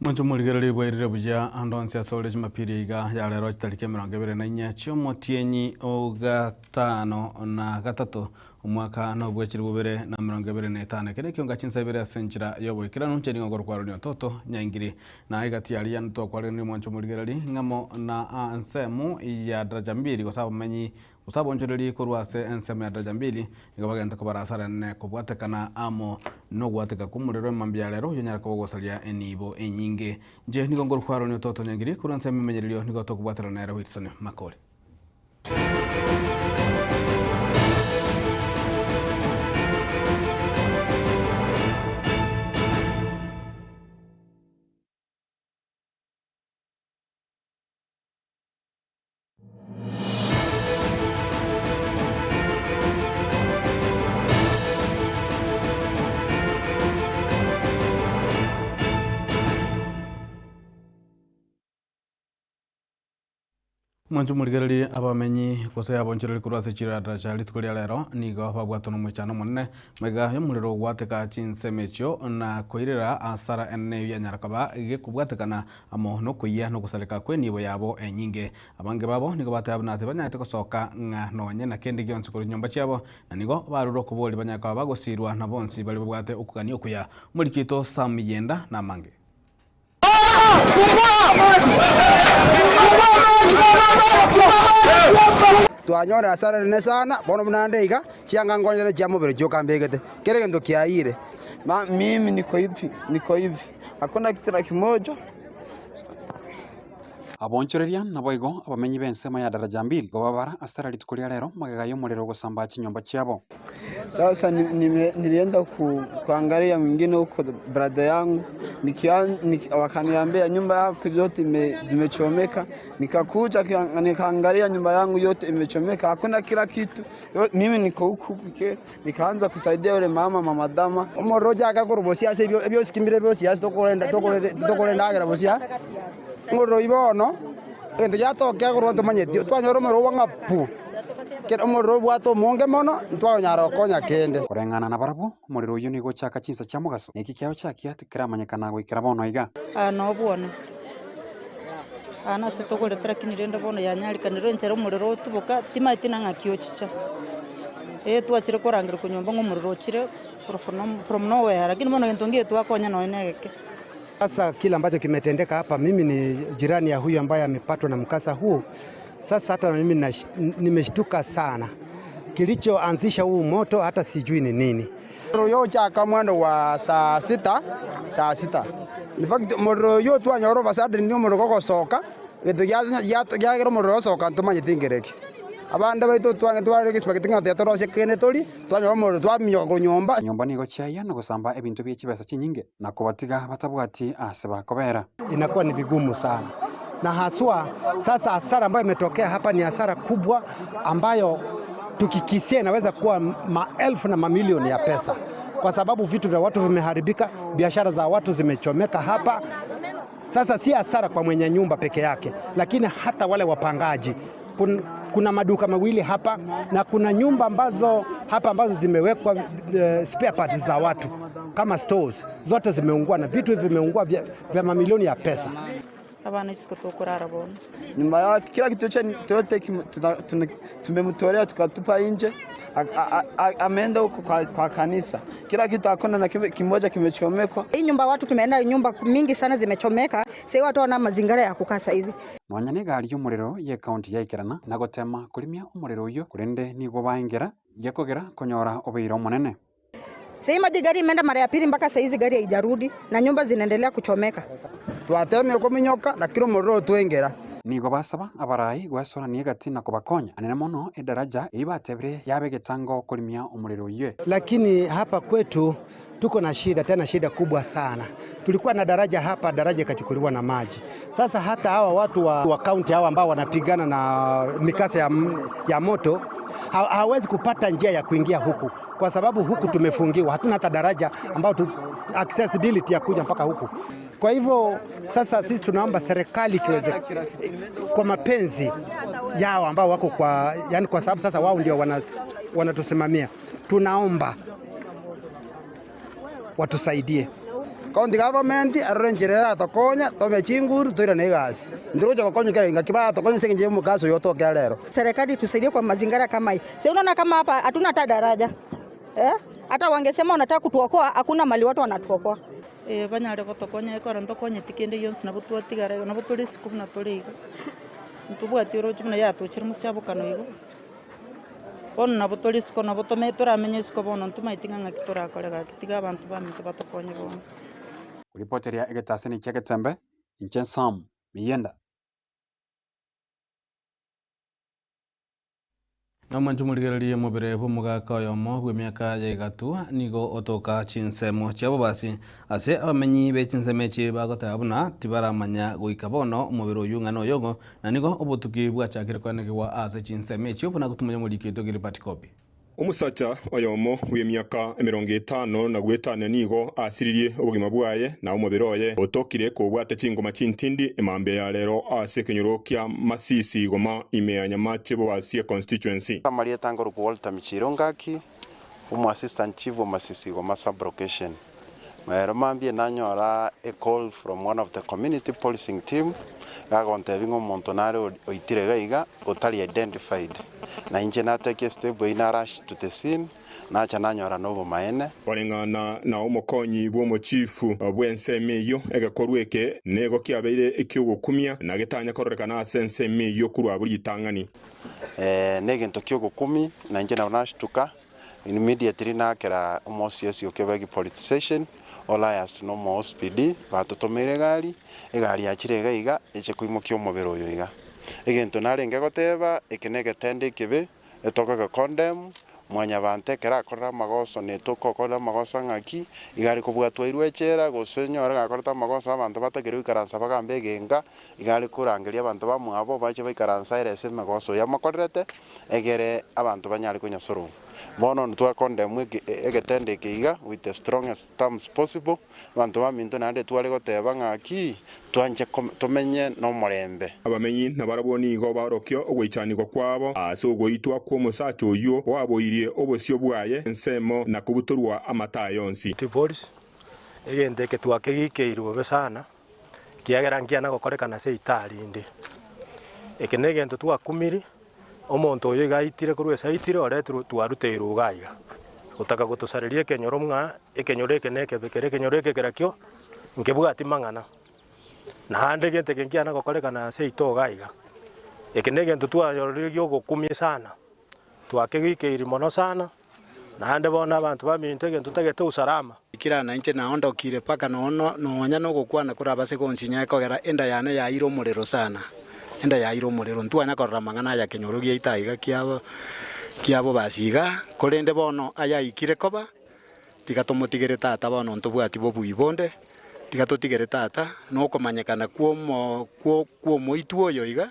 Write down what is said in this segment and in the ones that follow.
Mwancho muligereri bwairire buja andonse asole Jumapili iga ya lero tariki 24 Chiomotienyi ogatano na gatatu umwaka no bwechiri bubere na 25 kene kionga chinsabire asenjira yobo kirano ncheni ngoro kwa runyo toto nyangiri na igati yali yanto kwa runyo mwancho muligereri ngamo na ansemu ya daraja mbili kwa sababu menyi usabo nchoreri kurwase ensemu ya daraja mbili igabagenda ko barasara ne kubwatekana amo no gwateka kumurero mambya lero yonyara ko gosalia enibo enyinge je niko ngoro kwa runyo toto nyangiri kuranse memenyererio niko to kubwatera na era Wilson Makole. Mwancho muligereri abamenyi kose abonchereri kurwase chira daraja litukuli lero nigo babwatono mwechano munene mega yomuliro gwateka chinsemechyo na koirira asara enne yanyarakaba igekubwatekana amo no kuya no kusaleka kwe nibo yabo enyinge abange babo nigo batabnate banyate kosoka nga nonye na kendi gyonse kuri nyumba cyabo na nigo baruro kuboli banyaka bagosirwa na bonsi bali bwate okugani okuya mulikito samiyenda na mange twanyora asara nene sana bono mnandeiga chianga ngonyere cha mubere joka mbegete kerege ndo kiaire mimi niko hivi hakuna kitu kimoja. Abonchereria naboigo abamenyi bensema ya daraja mbili gobabara asara litukulia lero magagayo mulero gusamba chinyomba cyabo. Sasa nilienda kuangalia mwingine huko brother yangu wakaniambia nyumba yako yote zimechomeka, nikakuja nikaangalia nyumba yangu yote imechomeka, hakuna kila kitu. Mimi niko huku nikaanza kusaidia yule mama dama omoroja akakurubosia sebyo sikimbire byo siasa tokolenda agera bosia ngoro ibono ende yatokya kurwa tumanyetio twanyoro mero wangapu kero moro bwato monge mono twanyara konya kende kurengana na barabu muliro uyu nigo chaka chinsa cha mugaso niki kyao chakia tikiramanyekana gwikira bono iga no bwona ana sitokore trakinirende bono yanyarikaniro nchero muliro tubuka timaitina ngakio chicha twachire korangira kunyomba ngo muliro chire from nowhere lakini bono gentongie twakonya no enegeke. Sasa kila ambacho kimetendeka hapa, mimi ni jirani ya huyu ambaye amepatwa na mkasa huu. Sasa hata mimi nimeshtuka sana. Kilichoanzisha huu moto hata sijui ni nini. Royo chaka mwendo wa saa sita. In fact moro yo twanyoro basadi ni moro gogosoka. Eto ya gero moro soka ntuma nyitingereki. Abanda baito tware gispagetinga teatro sekene tori twanyoro moro twamyo nyomba nigo cyaya no gusamba ebintu by'ikibesa kinyinge na kubatiga batabwati aseba kobera inakuwa ni vigumu sana na haswa sasa hasara ambayo imetokea hapa ni hasara kubwa ambayo tukikisia inaweza kuwa maelfu na mamilioni ya pesa kwa sababu vitu vya watu vimeharibika, biashara za watu zimechomeka hapa. Sasa si hasara kwa mwenye nyumba peke yake, lakini hata wale wapangaji. Kuna maduka mawili hapa na kuna nyumba ambazo zimewekwa spare parts za watu kama stores, zote zimeungua na vitu hivi vimeungua vya mamilioni ya pesa. Abana isiko tokurara bono nyuma ya kila kitu chote tumemtolea tukatupa nje, ameenda huko kwa kanisa, kila kitu hakuna na kimoja kimechomekwa. Hii nyumba watu tumeenda nyumba mingi sana zimechomeka, sasa watu wana mazingira ya kukaa saizi. Mwanyane gari y'umuriro ye county ya Ikirana na gotema kulimia umuriro uyo kurende nigo baingera yakogera konyora obeiro munene. Sasa maji gari imeenda mara ya pili mpaka saa hizi gari haijarudi na nyumba zinaendelea kuchomeka. Twateme ko minyoka na kiro moro twengera nigo basaba abarai gwasora niegati na kubakonya anene mono edaraja ibatebire yabegetango kulimia umuriro uyo. Lakini hapa kwetu tuko na shida, tena shida kubwa sana. Tulikuwa na daraja hapa, daraja ikachukuliwa na maji. Sasa hata hawa watu wa county hawa ambao wanapigana na mikasa ya moto hawezi kupata njia ya kuingia huku kwa sababu huku tumefungiwa, hatuna hata daraja ambao accessibility ya kuja mpaka huku. Kwa hivyo sasa sisi tunaomba serikali kiweze kwa mapenzi yao ambao wako kwa sababu sasa wao ndio wanatusimamia. Tunaomba watusaidie. county government arrenjere tokonya tome chinguru toira negasi ndiroja kokonya kile ngakibaya tokonya senje mukaso yoto lero. Serikali tusaidie kwa mazingira kama hii. Sasa unaona kama hapa hatuna hata daraja. Hata wangesema wanataka kutuokoa, hakuna mali watu wanatuokoa. Banyare botokonya ikora ntokonya tikende yonse nabo twatigara nabo turi siku na turiga. Ntubwatiro chimuna yatuchira musyabukano igo. Bono nabo turi siku nabo tome turamenye siku bono ntumaitinga ngakitora korega kitiga abantu baminto batokonya bono. Kuripoteria egetaseni kia Getembe inche Sam Miyenda. Namanjumuligererie mubere bw'omugaka oyomo bw'emyaka ya igatu nigo otoka chinsemo chiabo basi ase abamenyi b'echinsemo echi bagoteba buna tibaramanya goika bono omubere oyu ng'ana oyogo na nigo obotuki bwachakire kwanegwa ase chinsemo echi buna gutumanya mulikito Gilbert Kopi. Omusacha oyomo w'emyaka 50 na gwetana nigo asiririe obugima bwaye na omubere oye otokire kobwate chingoma chintindi emambe ya lero ase kenyoro kya Masisi goma imeanya mache bo asie constituency. Maria Tangoro ku Walter Michiro ngaki umu assistant chief of Masisi goma sub location. Maero mambie nanyora a call from one of the community policing team gagontebingo montonare oitire gaiga otali identified. Na inje nateke step ina rush to the scene na cha nanyora nobo maene barengana na omukonyi bw'omu chief bw'ensemeyo egakorweke nego kiabeire ekyugukumia na getanya korrekana asensemeyo kurwa buri tangani negento kyugukumi na inje na nashtuka immediately nakera omosiesi okebegi police station Olias no mo speed batotomere gari yakire gaiga eche kuimukyo omubere oyo iga egento narenge goteba ekenege tende kibe etoka condemn mwanya bante kera akora magoso netokokora magoso ngaki igari kubwatwa irwechera gosenyora gakorta amagoso abantu bategere ikaransa bagambe genga igari kurangeria abantu bamwabo bache baikaransa irese magoso yamakorete egere abantu banyari kunyasoro bono ntwa condemn egetende kiga with the strongest terms possible abantu baminto nande twari goteba ngaki twanje tumenye no murembe abamenyi nabaraboni igo barokyo ogwichaniko kwabo ase ogoitwa kwa musacho uyo waboirie obosio bwaye ensemo na kubuturwa amata yonsi tibolis egende ke twakegikeirwo besana kiagera ngiana gokorekana se italinde ekenege ndo twakumiri omonto oyo gaitire kurwe saitire ore twaruteirwo gaiga gutaka gutusaririe kenyoro mwa ekenyoreke neke bekere kenyoreke kerakyo nkebwati mangana na hande gente kengiana gokorekana se ito gaiga ekenege ndo twayorigyo gokumie sana twakegikeiri mono sana na hande bona abantu bamintege ntutagete usalama ikira na inche naondokire paka nonya no gukwana kurabase konsinya kogera enda yane ya iro murero sana enda ya iro murero ntwanya korra mangana ya kenyorogia itaiga kiabo basiga korende bono aya ikire koba tigatomotigere tata bono ntubwati bobuibonde tigatotigere tata no komanyekana kuo moituo yoiga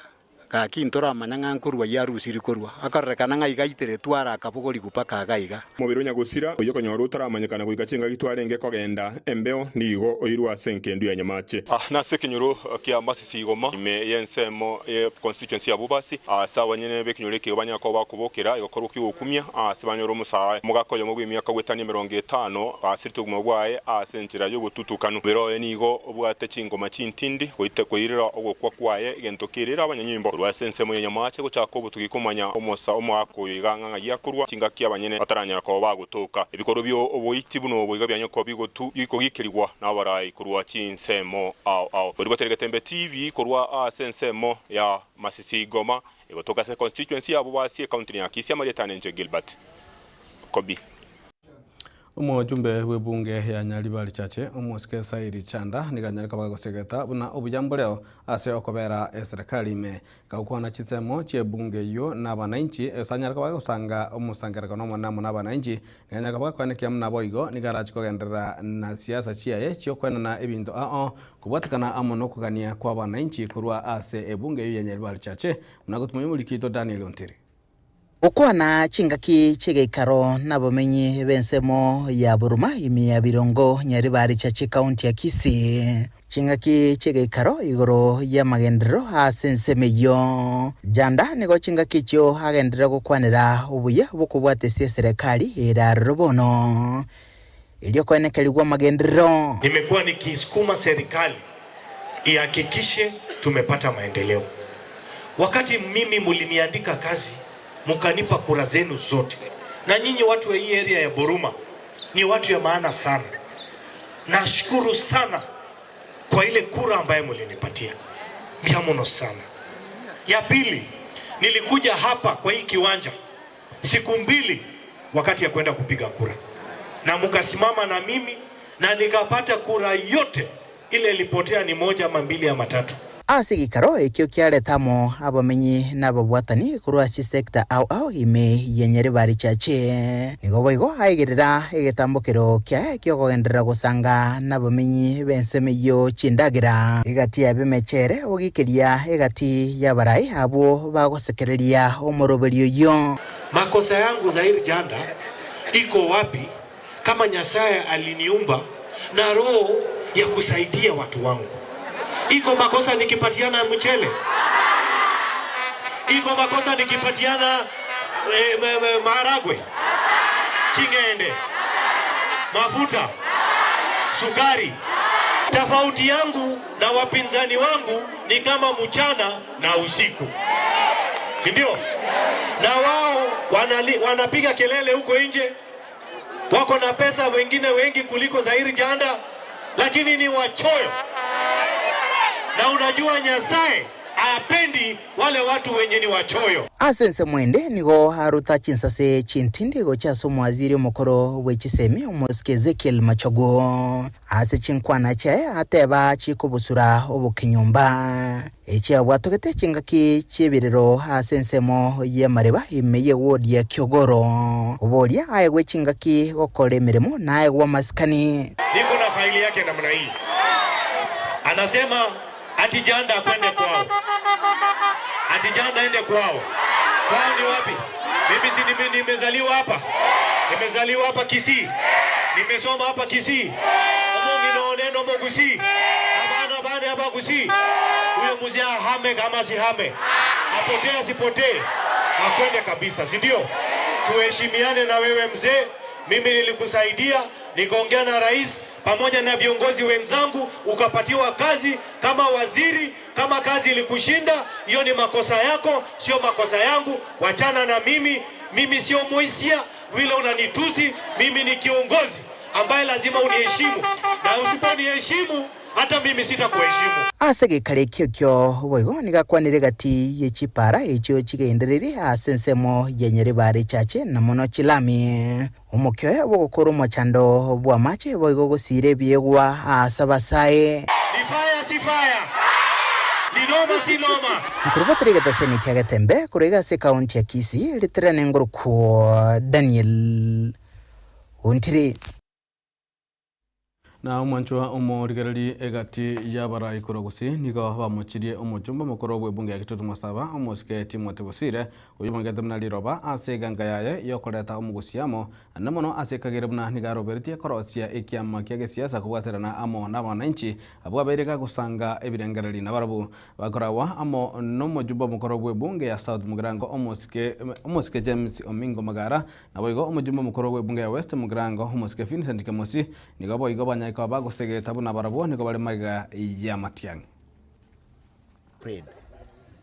kakintora manyanga nkurwa yarusiri kurwa akarrekana ngaiga itere twara akabugori gupaka gaiga mubiro nyagusira uyo konyoro utaramanyekana kuiga chinga gitwarenge kogenda embeo nigo oyirwa senkendu ya nyamache na sekinyoro kya Masisi goma ime yensemo ye constituency ya Bubasi sawa nyene bekinyoreke banya ko bakubokera igakorwa kyukumya sibanyoro musaye mugakoyo mu bwimyaka gwetani 50 asirtu gumagwaye asenjira yo gututukano bero nigo obwate chingoma chintindi koite koirira ogokwa kwaye igentokirira abanyanyimbo rwasense mu nyamache guchako butugikomanya omosa omwako iganga yakurwa chingakia abanyene bataranya ko bagutuka ibikoro byo oboiti buno boiga byanya ko bigotu ikogikirirwa nabarayi kurwa chinsemo au bari bateregetembe TV kurwa asensemo ya Masisi goma igotoka se constituency ya Bubasi county ya Kisia Maria Tanenje Gilbert Kobi Omujumbe w'ebunge ya Nyaribari chache omuske Sairi Chanda niganyarika bagosegeta buna obujambo leo ase okobera serikali me kaukwana chisemo che bunge yo n'abananchi esanyarika bagosanga omusangereka no mwana n'abananchi niganyarika bagakwaneka muna boigo nigarachi kogendera na siasa chiaye chyo kwena na ebintu kubwatikana amono kugania kwa abananchi kurwa ase ebunge yo ya Nyaribari chache munagutumye mulikito Daniel Ontiri Ukwana chingaki chegeikaro n'abamenyi b'ensemo ya Buruma imiya birongo Nyaribari chache county ya Kisii chingaki chegeikaro igoro ya magendero asensemeyo janda nigo chingaki cyo hagendera gukwanira ubuya bukubwate serikali era robono iliyokuenekeligwa magenderero. Nimekuwa nikisukuma serikali ihakikishe tumepata maendeleo. Wakati mimi muliniandika kazi, mukanipa kura zenu zote. Na nyinyi watu wa hii area ya Boruma ni watu ya maana sana. Nashukuru sana kwa ile kura ambayo mulinipatia. Biamono sana. Ya pili, nilikuja hapa kwa hii kiwanja siku 2 wakati ya kwenda kupiga kura. Na mukasimama na mimi na nikapata kura yote. Ile ilipotea ni 1 ama 2 ama 3. Ase gikaro ekio kiaretamo abamenyi n'ababwatani kurwa sector au ime yenyere bari chache nigo boigo aigirira egetambukiro kya kyogogenderera gusanga n'abamenyi bensemeyo chindagira igati abemechere ogikiria igati yabarai abo bagosekereria omoroberio yo. Makosa yangu Zaire Janda iko wapi kama Nyasaye aliniumba na roho ya kusaidia watu wangu? Iko makosa nikipatiana mchele? Iko makosa nikipatiana maharagwe, chingende, mafuta, sukari? Tofauti yangu na wapinzani wangu ni kama mchana na usiku, si ndio? Na wao wanapiga kelele huko nje, wako na pesa wengine wengi kuliko Zaire Janda, lakini ni wachoyo. Na unajua Nyasaye apendi wale watu wenye ni wachoyo. Asense mwende nigo haruta chinsase chintindi go chaso mwaziri mukoro wechisemi omoske Ezekiel Machogo. Ase chinkwana chae ateba chikubusura obukinyumba. Eche abwatogete chingaki chebirero asensemo ye mareba imeye wodi ya Kyogoro. Obolia aegwe chingaki gokore miremo na aegwa maskani. Niko na faili yake namna hii. Anasema ati Janda akwende kwao. Ati Janda ende kwao. Kwao ni wapi? Mimi si nimezaliwa hapa. Nimezaliwa hapa Kisii. Nimesoma hapa Kisii. Omongi no neno Mogusi. Abana hapa Kisii. Huyo mzee hame kama si hame. Apotee sipotee. Akwende kabisa, si ndio? Tuheshimiane na wewe mzee. Mimi nilikusaidia, nikaongea na rais pamoja na viongozi wenzangu, ukapatiwa kazi kama waziri. Kama kazi ilikushinda, hiyo ni makosa yako, sio makosa yangu. Wachana na mimi. Mimi sio muisia vile unanitusi. Mimi ni kiongozi ambaye lazima uniheshimu, na usiponiheshimu hata mimi sitakuheshimu. Asege kare kyokyo boigo nigakwanire gati yechipara echo chigenderere asensemo yenyere bari chache na mono chilami omukyo bogokoro mochando bwa mache boigo gosire biegwa asabasae ni fire si fire, ni noma si noma. Nkurubatire gataseni kyagatembe kurega se county ya Kisii litrane ngoruko Daniel Untiri. Na umwanchwa umurigarari egati yabarai kurogusi nigo bamuchirie umujumba mukoro bwebunge yakitutu mwasaba umuske Timothy Busire uyumangete mnali roba aseganga yaye yokoreta umugusiamo namono asekagire buna nigarobertie korosia ikiama kiage siasa kubwaterana amo n'abananchi abwabereka gusanga ebirengereri nabarabu bakorawa amo n'umujumba mukoro bwebunge ya South Mugirango umuske James Omingo Magara naboigo umujumba mukoro bwebunge ya West Mugirango umuske Vincent Kemosi nigo boigo banya kwa bago segeta buna barabo niko bali maga ya Matiang'i Fred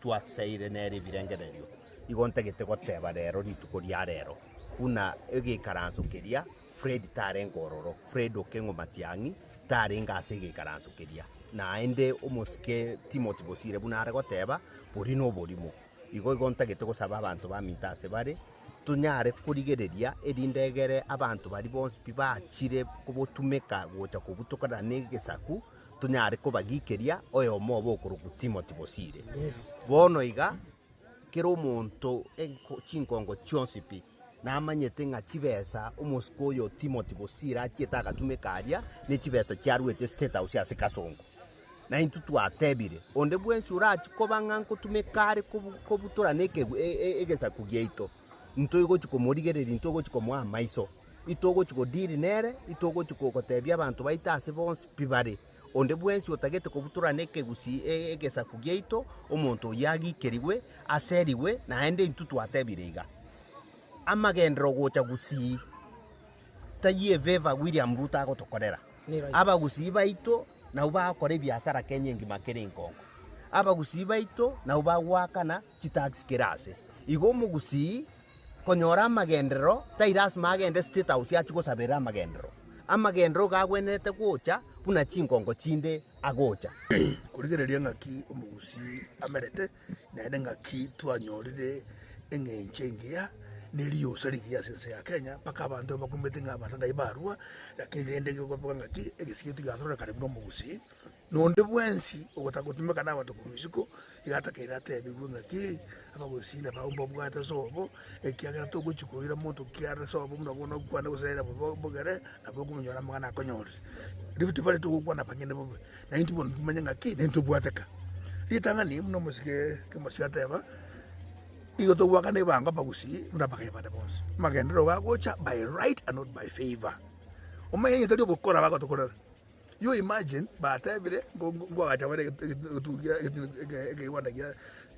twaseire neri birengererio igonte gitego teba rero ritukuria rero una egikaransukiria Fred tarengororo Fred okengo Matiang'i tarenga segikaransukiria na ende umuske Timothy Busire buna arego teba buri no burimo igonte gitego saba abantu bamintase bare tunyare kurigereria erindegere abantu bari bonse bibachire kubutumeka gocha kubutukana negesaku tunyare kubagikeria oyo mobo kurugu Timothy Busire. Yes. Bono iga kero muntu chinkongo chonsipi na amanyete nga chibesa umusko yo Timothy Busire achieta gatumekaria ne chibesa charwete state house ya Kasongo na intu twatebire onde bwensi urachi kobanga nkutumekare kubutura neke egesaku gyeito ntogo chikomorigereri ntogo chikomwa maiso itogo chikodiri nere itogo chikokotebia abantu baitase bonse pibare onde bwensi otagete kubutura neke gusi egesa kugyeito omuntu yagikeriwe aseriwe na ende intutu atebirega amagendro gocha gusi taye favor William Ruto agotokorera abagusi baito na ubakore biashara Kenya ngima kere nkongo abagusi baito na ubagwakana chitax kirase igo mugusi konyora amagendero tairas magende state house yachigosabera amagendero gagwenete gocha buna chinkongo chinde agocha kurigereria ngaki umugusi amerete na ngaki twanyorire eng'enche ingia nilio sarigia sense ya Kenya paka abantu bakumete ngabata ibarua lakini rende gikopa ngaki egisikitu gathora karibu mugusi nonde bwensi ogotagutumeka na abantu kurusiko igata kirate bibu ngaki abagusi na baumbo bwata sobo ekiagera toguchikuira muntu kiara sobo munabona kwana gusera bogere na bokunyora mwana konyori Rift Valley tugukwana pangene bobe na intibo tumanya ngaki nento bwateka litanga ni muno musike kemasiata yaba igo to wakane banga bagusi unapaka bada boss magendero wagocha by right and not by favor umayenye tadi gukora bako tokora you imagine bata bire ngo acha bare tugia wanda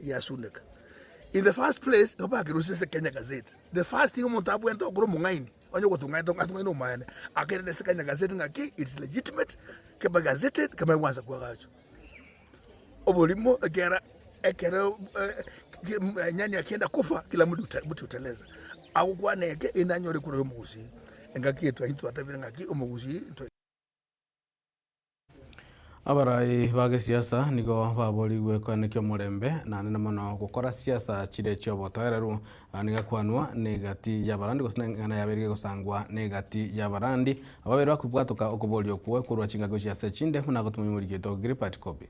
ya suneka in the first place to ba kirusese Kenya Gazette the first thing umuntu abwenta okuru mungaini onye gotunga to no mane akere se Kenya Gazette ngaki it's legitimate ke ba gazette kama wanza kwa gacho obolimo ekera nyani akienda kufa kila mtu uteleza au kwaneke inanyore kuri umugusi engakitwa hintu atabira ngaki umugusi abarai bage siasa nigo baboriwe kwanekyo murembe na nene mono gukora siasa chire cyo botoereru aniga kwanwa negati ya barandi gusengana yaberige gusangwa negati ya barandi ababerwa kubwatuka okubolio kuwe kurwa chingago siasa chinde muna gutumimuri gito Gripat Copy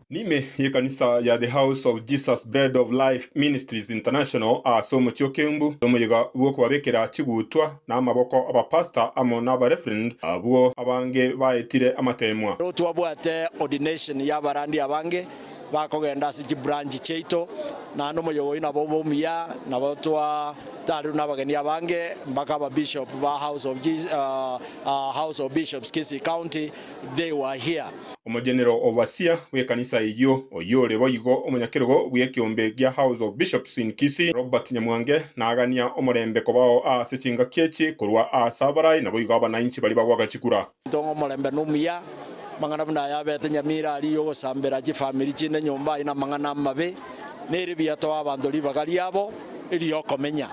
Nime ye kanisa ya The House of Jesus Bread of Life Ministries International asomo cyokembu somo yega bwo kubabekera kigutwa na amaboko abapastor amo n'aba reverend abo abange baetire amatemwa twabwate ordination y'abarandi abange bakogenda siki branch cheito na no moyo ina bobo mia na batwa taru n'abageni abange mbaka ba bishop ba House of Bishops Kisii County they were here General overseer we kanisa iyo oyore boyigo omunyakerogo bw'ekiombe gya House of Bishops in Kisii Robert Nyamwange nagania omurembe kobao asechinga kechi kurwa asabarai na boyigo abananchi bali bagwaga chikura ndongo murembe numia mangana buna yabete nyamira aliyo gusambira ji family chine nyumba ina mangana mabe neri biato abandu libagali abo iliyo komenya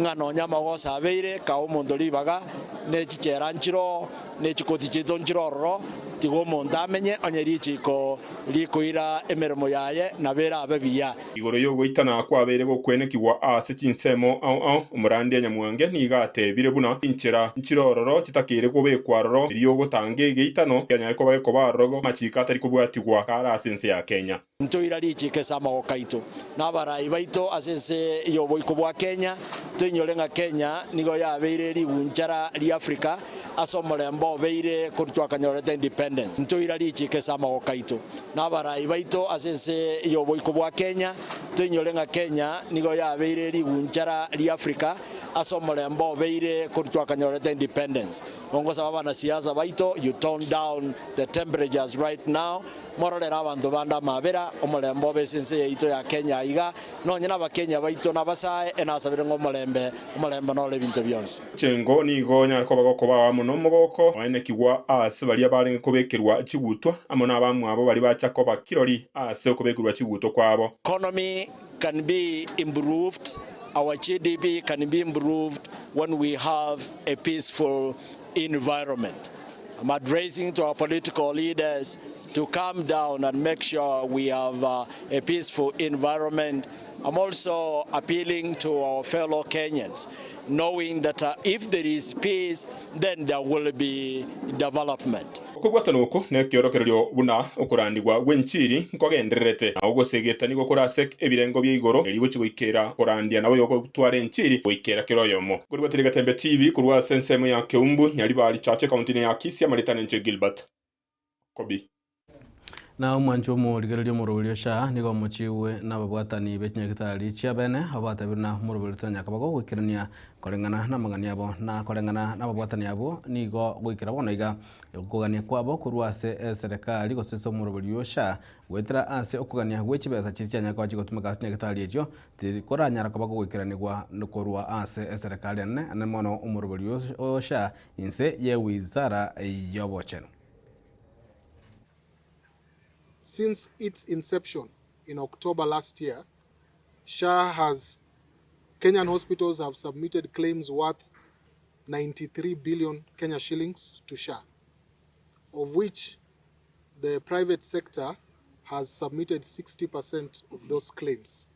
ngano nyama gosabeire ka omundu libaga nechichera nchiro nechikoti chito nchiroro tigo omundu amenye onyeri chiko likuira emeremo yaye nabera abebiya igoro yo goitana kwabere gokwenekigwa ase chinsemo au omurandi Nyamwange nigate bire buna inchera nchirororo chitakire gobekwaroro iriyo gotange geitano yanya ko bayeko barogo machika atari kubwatigwa kara asense ya Kenya ntoira lichike sama gokaito nabarai baito asense iyo boiko bwa Kenya tunyolenga Kenya nigo yabeire ligunjara li Africa asomorembo beire kurtwa kanyorete independence ntoira lichike sama gokaito nabarai baito asense iyo boiko bwa Kenya tunyolenga Kenya nigo yabeire ligunjara li Africa asomorembo beire kurtwa kanyorete independence bongo sababa na siasa baito you tone down the temperatures right now morolera abantu banda mabera omorembo besense yaito ya Kenya iga nonyena abakenya baito nabasae enasabire ngomorembe no le bintu byonse chengo nigo nyako bagokoba muno mugoko wanekigwa ase bali abalinge kubekerwa kigutwa amona abamwe abo bali bachako bakirori ase kubekerwa kigutwa kwabo economy can be improved our GDP can be improved when we have a peaceful environment. I'm addressing to our political leaders to calm down and make sure we have a peaceful environment. I'm also appealing to our fellow Kenyans, knowing that if there is peace, then there will be development. Kubwatanuko nekiorokererio buna okurandigwa gwenchiri nkogendererete na ugosegeta nigo kurasek ebirengo by'igoro erigo kigoikera kurandia nawe yogo gutwara enchiri goikera kiroyomo kurwa Gatembe TV kurwa sensemo ya Keumbu nyari bali chache county ya Kisii amaritane nche Gilbert Kobi na mwancho mo ligererio murulio sha nigo muchiwe na babwatani bekinya gitari chia bene abatabirna murulio nyakabago gwikirania korengana na magani abo na korengana na babwatani abo nigo gwikira bono iga kugania kwabo kurwase serikali goseso murulio sha gwetera ase okugania gwechibesa chicha nyaka chigotumika asinya gitari ejo tikora nyara kabago gwikiranigwa nukorwa ase serikali ne mono umurulio sha inse ye wizara yobocheno. Since its inception in October last year, Kenyan hospitals have submitted claims worth 93 billion Kenya shillings to SHA, of which the private sector has submitted 60% of those claims.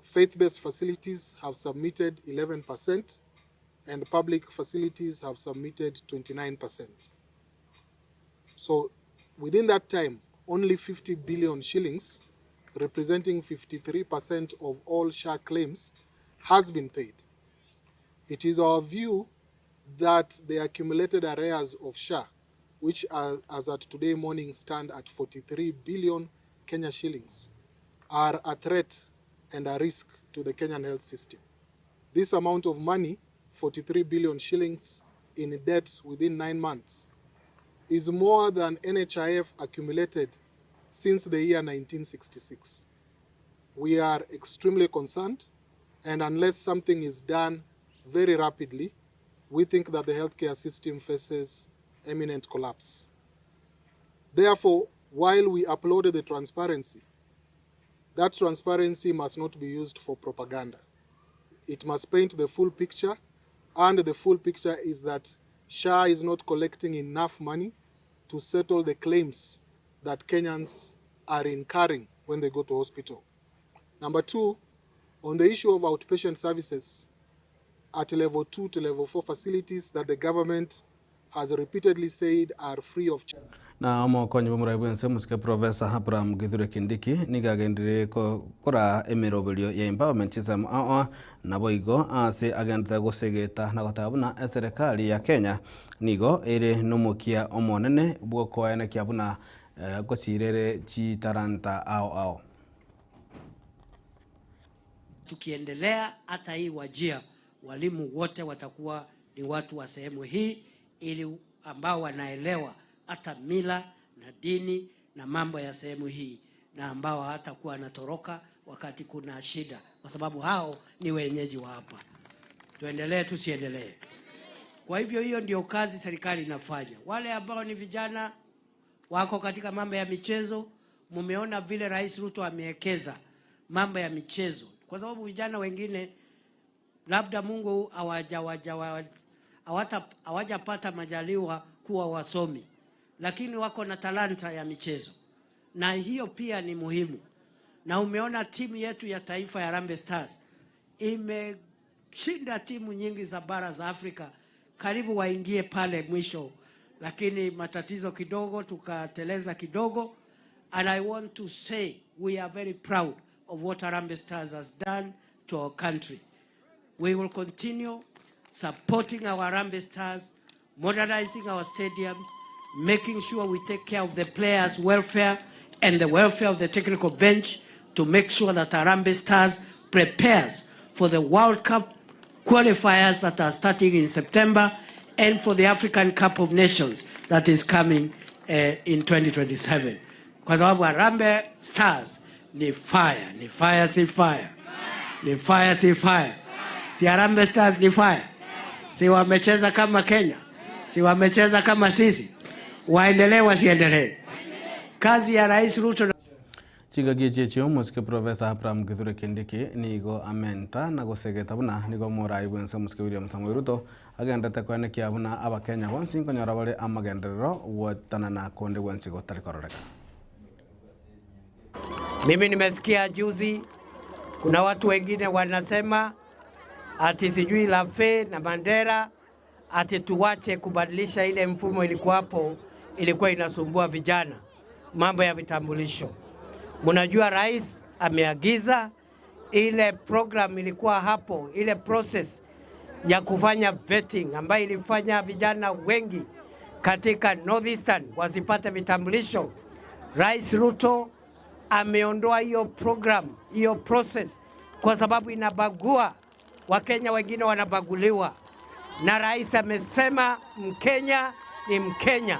Faith-based facilities have submitted 11%, and public facilities have submitted 29%. So within that time, only 50 billion shillings, representing 53% of all SHA claims, has been paid. It is our view that the accumulated arrears of SHA, which as at today morning stand at 43 billion Kenya shillings, are a threat and a risk to the Kenyan health system. This amount of money, 43 billion shillings in debts within 9 months, is more than NHIF accumulated since the year 1966. We are extremely concerned, and unless something is done very rapidly, we think that the healthcare system faces imminent collapse. Therefore, while we uploaded the transparency, that transparency must not be used for propaganda. It must paint the full picture, and the full picture is that SHA is not collecting enough money to settle the claims that Kenyans are incurring when they go to hospital. Number two, on the issue of outpatient services at level 2 to level 4 facilities that the government has repeatedly said are free of charge. Na omokonyi bumuraibuense musike Professor Abraham Githure Kindiki nigagendire kora emirobelio ya empowerment system nabo igo ase agenda gusegeta na gotabuna serikali ya Kenya nigo ere numukia omonene bwoko ene kiabuna gosirere chitaranta ao. Tukiendelea hata hii Wajir, walimu wote watakuwa ni watu wa sehemu hii, ili ambao wanaelewa hata mila na dini na mambo ya sehemu hii, na ambao hatakuwa anatoroka wakati kuna shida, kwa sababu hao ni wenyeji wa hapa. Tuendelee tusiendelee? Kwa hivyo hiyo ndio kazi serikali inafanya. Wale ambao ni vijana wako katika mambo ya michezo, mumeona vile Rais Ruto amewekeza mambo ya michezo, kwa sababu vijana wengine labda Mungu hawajapata majaliwa kuwa wasomi, lakini wako na talanta ya michezo, na hiyo pia ni muhimu. Na umeona timu yetu ya taifa ya Harambee Stars imeshinda timu nyingi za bara za Afrika, karibu waingie pale mwisho, lakini matatizo kidogo tukateleza kidogo. And I want to say we are very proud of what Harambee Stars has done to our country. We will continue supporting our Harambee Stars, modernizing our stadiums, making sure we take care of the players' welfare and the welfare of the technical bench, to make sure that Harambee Stars prepares for the World Cup qualifiers that are starting in September, and for the African Cup of Nations that is coming in 2027. Kwa sababu Harambee Stars ni fire si fire. Ni fire si fire. Si Harambee Stars ni fire. Si wamecheza kama Kenya. Si wamecheza kama sisi. Waendelee wasiendelee. Kazi ya Rais Ruto Chigagie checho musike Professor Abraham Githure Kindiki nigo amenta na gosegeta buna nigo muraibuense musike William Samoei Ruto agenda takwene kiabuna abakenya bonsi konyora bale amagenderero wotana na konde wensi gotarikororeka. Mimi nimesikia juzi kuna watu wengine wanasema ati sijui Lafe na Mandera ati tuwache kubadilisha ile mfumo ilikuwa inasumbua vijana, mambo ya vitambulisho. Mnajua rais ameagiza ile program ilikuwa hapo, ile process ya kufanya vetting ambayo ilifanya vijana wengi katika Northeastern wasipate vitambulisho. Rais Ruto ameondoa hiyo program, hiyo process kwa sababu inabagua Wakenya, wengine wanabaguliwa. Na rais amesema Mkenya ni Mkenya,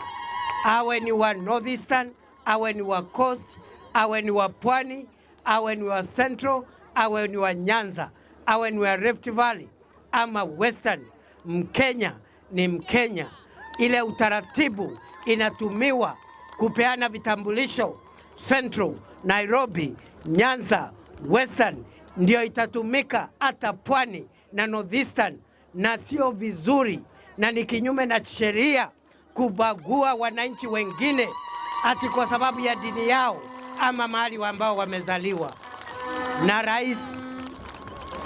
awe ni wa Northeastern, awe ni wa Coast, awe ni wa Pwani, awe ni wa Central, awe ni wa Nyanza, awe ni wa Rift Valley ama Western. Mkenya ni Mkenya. Ile utaratibu inatumiwa kupeana vitambulisho Central, Nairobi, Nyanza, Western ndio itatumika hata Pwani na Northeastern, na sio vizuri na ni kinyume na sheria kubagua wananchi wengine ati kwa sababu ya dini yao ama mahali ambao wamezaliwa. Na Rais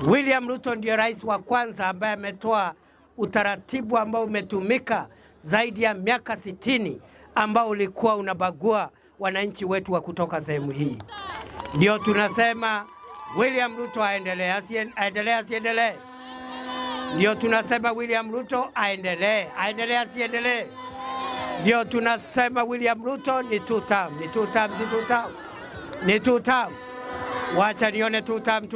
William Ruto ndio rais wa kwanza ambaye ametoa utaratibu ambao umetumika zaidi ya miaka 60 ambao ulikuwa unabagua wananchi wetu wa kutoka sehemu hii. Ndio tunasema William Ruto aendelee, asiendelee. Ndio tunasema William Ruto aendelee, asiendelee. Ndio tunasema William Ruto ni two term. Wacha nione two term.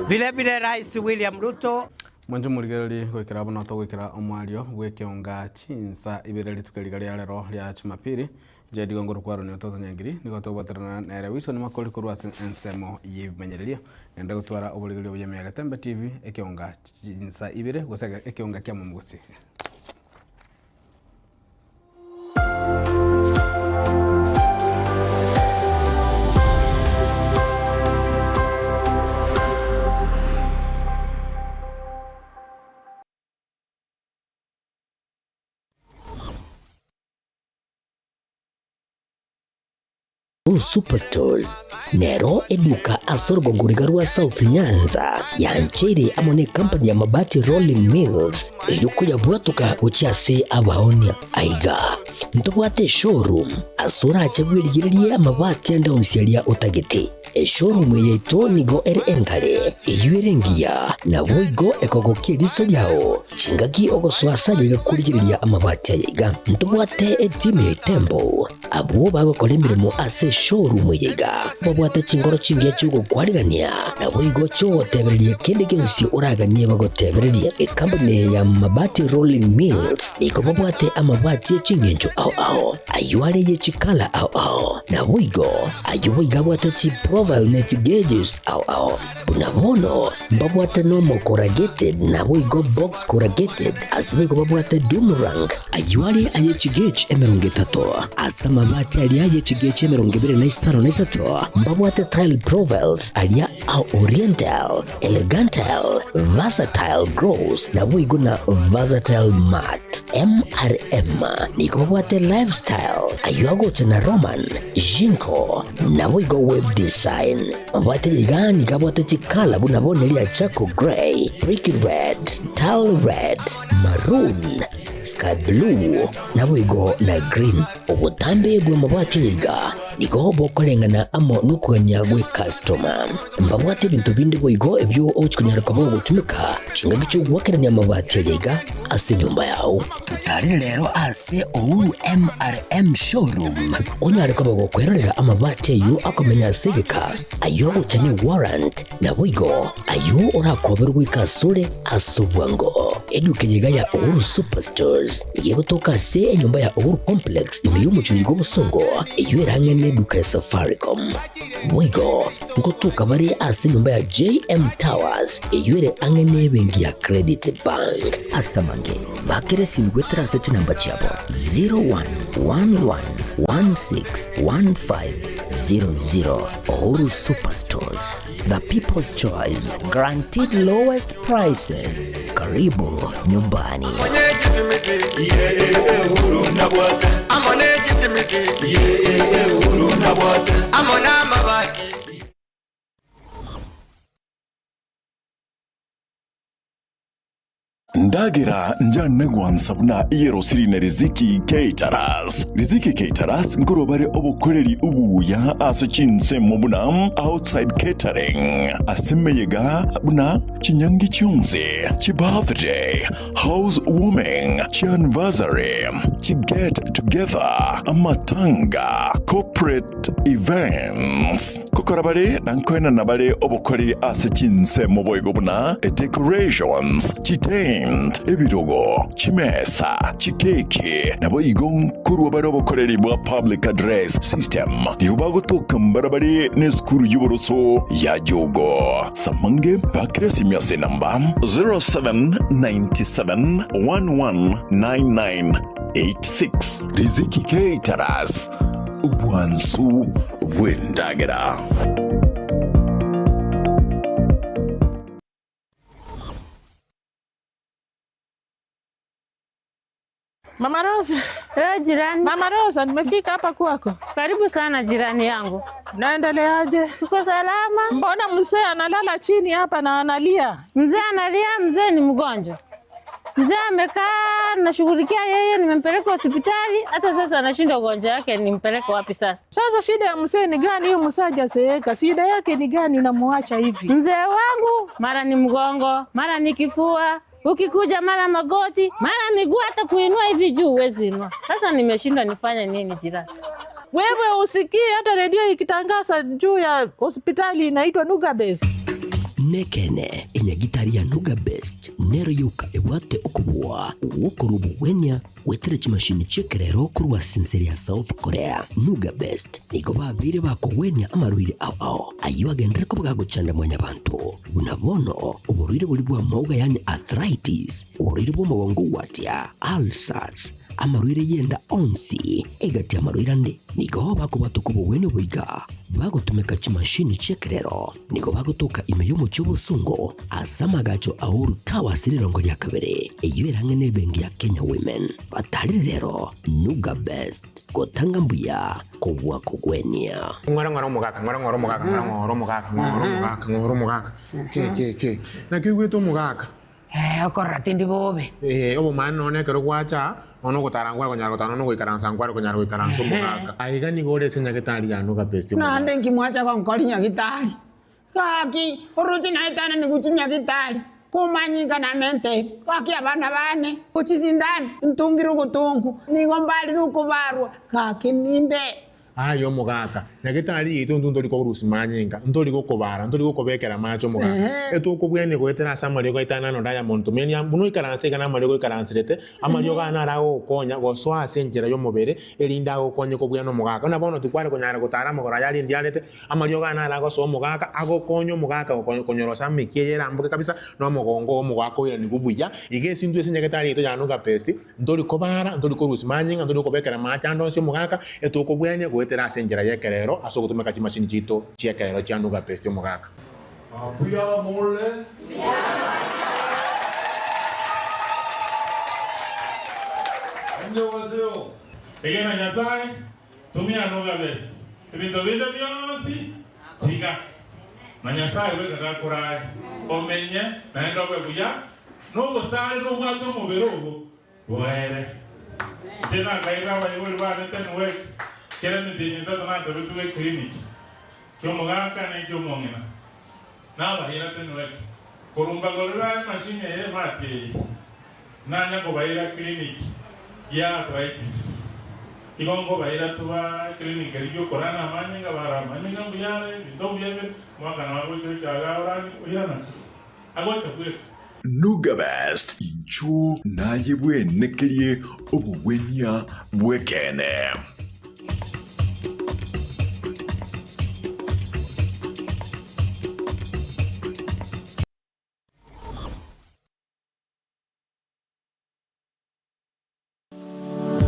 Vile Rais William Ruto Mwanjo muligereri gwikira bono gwikira omwario gwikionga chinsa ibireri tukerigaria rero rya Jumapili jadi gongoro kwaro ni toto nyangiri ni goto gwaterana na ere wiso ni makoli kurwa ensemo yimenyereria enda gutwara obuligerio bya Mega Tembe TV ekionga chinsa ibire gusega ekionga kya mumugusi. Superstores nero eduka asorgo ngurigarua South Nyanza yanchiri amone company ya mabati Rolling Mills yukuya bwatuka uchiase abaonia aiga ntubwate showroom asura achagwirigirie amabati anda unsialia utagete showroom yeto nigo enkale eyuerengia na boigo ekogokie riso yao chingaki ogoswasa gakurigiria amabati aiga ntubwate team Tembo abo bagokora imirimo ase showroom yiga babwate chingoro chingia chugo kwarigania na boigo cho tebererie kende gensi uraganie bagotebererie company ya mabati Rolling Mills iko babwate amabati chingenjo ao ayuare ye chikala ao na boigo ayuiga bwate chi profile net gauges ao bunabono babwate normal corrugated na boigo box corrugated asibigo babwate Dumarang ayuare aye chigage emerunge tato asama mabati alia ye chigage emerunge bere na isaro na isato babwate tile profiles alia au oriental elegantal versatile gross na boigo na versatile mat MRM niko babwate lifestyle ayuago chana Roman Jinko na boigo web design babwate ligani kabwate chikala bunabone lia Chaco Gray, Brick Red, Tile Red, Maroon, Sky Blue na boigo na green obutambe bwa mabwate liga niko bokolengana amo nukuganya gwe customer mbabwate bintu bindi boigo ebyo ochikunyara kabo gutumika chinga gicho gwakeranya mabwate liga ase nyumba yao tutari rero ase Uhuru MRM showroom onyare kabo gukwerera amabwate yu akomenya sigika ayo guchani warrant na boigo ayo orakoberwa ikasure asubwango eduke yiga ya Uhuru Superstores igiye gutoka se nyumba ya Uhuru Complex imiyumucho yigo busongo iyo irangene duka ya Safaricom boigo ngotuka bari ase nyumba ya JM Towers iyo ire angene bengi ya Credit Bank asamange bakere simgwetera se namba chabo 0111161500 Uhuru Superstores, the people's choice, guaranteed lowest prices. Karibu nyumbani. Ndagira njana gwansabuna iyero sirine Riziki Caterers. Riziki Caterers ngorobare obukoreri ubuya asachinse mubuna outside catering. Asemeyega buna chinyangi chionze, chi birthday, housewarming, chi anniversary, chi get together, amatanga, corporate events. Kokorabare nankwena nabale obukoreri asachinse muboyego buna decorations, chi tent, ebirogo, chi mesa, chi keke, nabo igon kuru baro obukoreri bwa public address system. Yubago tokambarabare ne skuru yuboroso ya jogo. Samange bakresi miase namba 0797119986. Riziki Caterers, ubwansu bw'endagera. Mama Rosa. Jirani. Mama Rosa, nimefika hapa kwako. Karibu sana jirani yangu. Naendeleaje? Tuko salama. Mbona mzee analala chini hapa na analia? Mzee analia, mzee ni mgonjwa. Mzee amekaa nashughulikia yeye, nimempeleka hospitali, hata sasa anashinda ugonjwa wake, nimpeleke wapi sasa? Sasa shida ya mzee ni gani? Huyu mzee hajazeeka. Shida yake ni gani unamwacha hivi? Mzee wangu mara ni mgongo, mara ni kifua. Ukikuja mara magoti, mara miguu, hata kuinua hivi juu huwezi inua. Sasa nimeshinda nifanye nini jirani? Wewe usikii hata redio ikitangaza juu ya hospitali inaitwa Nuga Best. Nekene inyagitari ya Nuga Best nero yuka ewate okubwa uwokorubu wenya wetere chimashini chekerero kuruwa sinseri ya South Korea. Nuga Best niko babire bako wenya amaruire ao ayiwa gendere ko bagagucanda mwanya bantu unabono uburire buri bwa mauga yani arthritis, uburire bwo mugongo watia ulcers, amaruire yenda onsi egati amaruire nde niko bako batukubu wene buiga bagutumeka chimashini chekerero niko bagutuka imeyo mu cy'ubusungo asamagacho auru tawa sirirongo lya kabere eyirange nebengi ya Kenya Women batari rero Nuga Best gotanga mbuya kubwa kugwenia ngora mugaka ke na kigwito mugaka okorra tindi bobe obo mano ne kero kwacha ono gotarangwa konyaro tano no goikaransa ngwaro konyaro goikaransa mugaka aiga ni gore senya getari ya Nuga Best na ndengi mwacha kwa nkolinya gitari kaki oruti na itana ni gutinya gitari kumanyinga na mente kaki abana bane kuchizindani ntungiro gutungu ni gombali rukubarwa kaki nimbe ayo mugaka na getari yitu nduri ko rusi manyinga nduri ko kobara nduri ko kobekera macho mugaka eto ko bwene ko etera samari ko itana no Diamond meni amuno ikaranse kana mari ko ikaranserete amario kana rawo konya go swa senjera yo mubere elinda ko konye ko bwene mugaka na bono tukware ko nyara gutara mugora yali ndialete amario kana rago so mugaka ago konyo mugaka ko konyoro sami kiera mbuke kabisa no mugongo mugaka ira ni kubuya igesi ndwe senye getari yitu ya Nuga Best nduri ko bara nduri ko rusi manyinga nduri ko bekera macha ndo sio mugaka eto ko bwene ko etera senjera yekerero aso gutumeka chimashini chito chekerero cha Nuga Best mugaka buya morle 안녕하세요. egena nyasaye tumia Nuga Best ebintu binde byonsi tiga na nyasaye weka kurai omenye naenda bwe buya no busale no bwato mu birugo were tena kaira wa yuri bana tena wek kera mtinyi ndo na ndo tuwe clinic kyo mugaka na kyo mongena na bahira tena wek kurumba golera mashine ye mati na nya ko bahira clinic ya arthritis igongo bahira tuwa clinic riyo korana manyinga bara manyinga buyare ndo buyebe mwaka na wako chaga orani uyana agocha kwe Nuga Best icho naye bwenekerie obugwenia bwekene.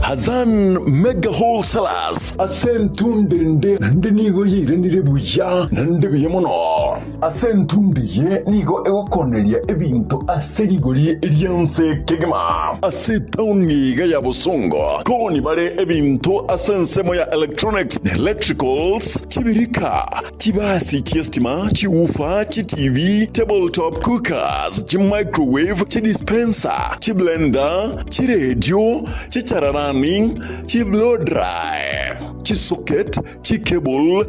Hazan Mega Wholesalers asentundende nande nigo yirenire buya nande biyemono asentumbiye nigo egokoneria ebinto aserigori erianse kegema ase tauni ga ya Busongo koni bare ebinto asensemo ya electronics and electricals chibirika chibasi chiestima chiufa TV tabletop cookers microwave dispenser blender radio chichararani blow dry socket cable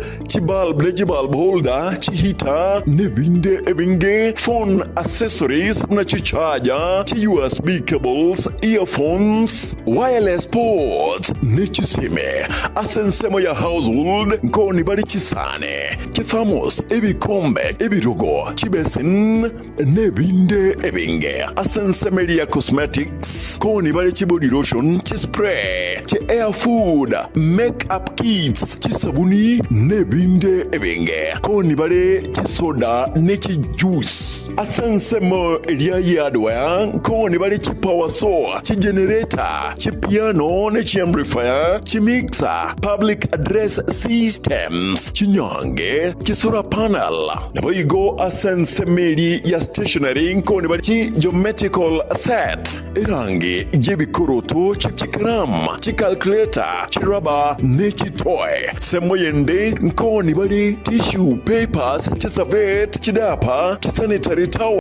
bulb holder heater nebinde ebinge phone accessories na charger USB cables earphones wireless ports nechiseme asensemo ya household nkoni bari chisane thermos ebikombe ebirogo chibesin nebinde ebinge asensemeria cosmetics koni bari body lotion spray air food makeup kits sabuni nebinde ebinge koni bari soda nechi juice asensemo elia yadwa koni bari power saw generator piano nechi amplifier mixer public address systems nyange solar panel naboigo asensemeri ya stationery koni bari geometrical set irangi jebikoroto chikaram calculator rubber nechi toy semoyende nkoni bari tissue papers chisavet chidapa sanitary towel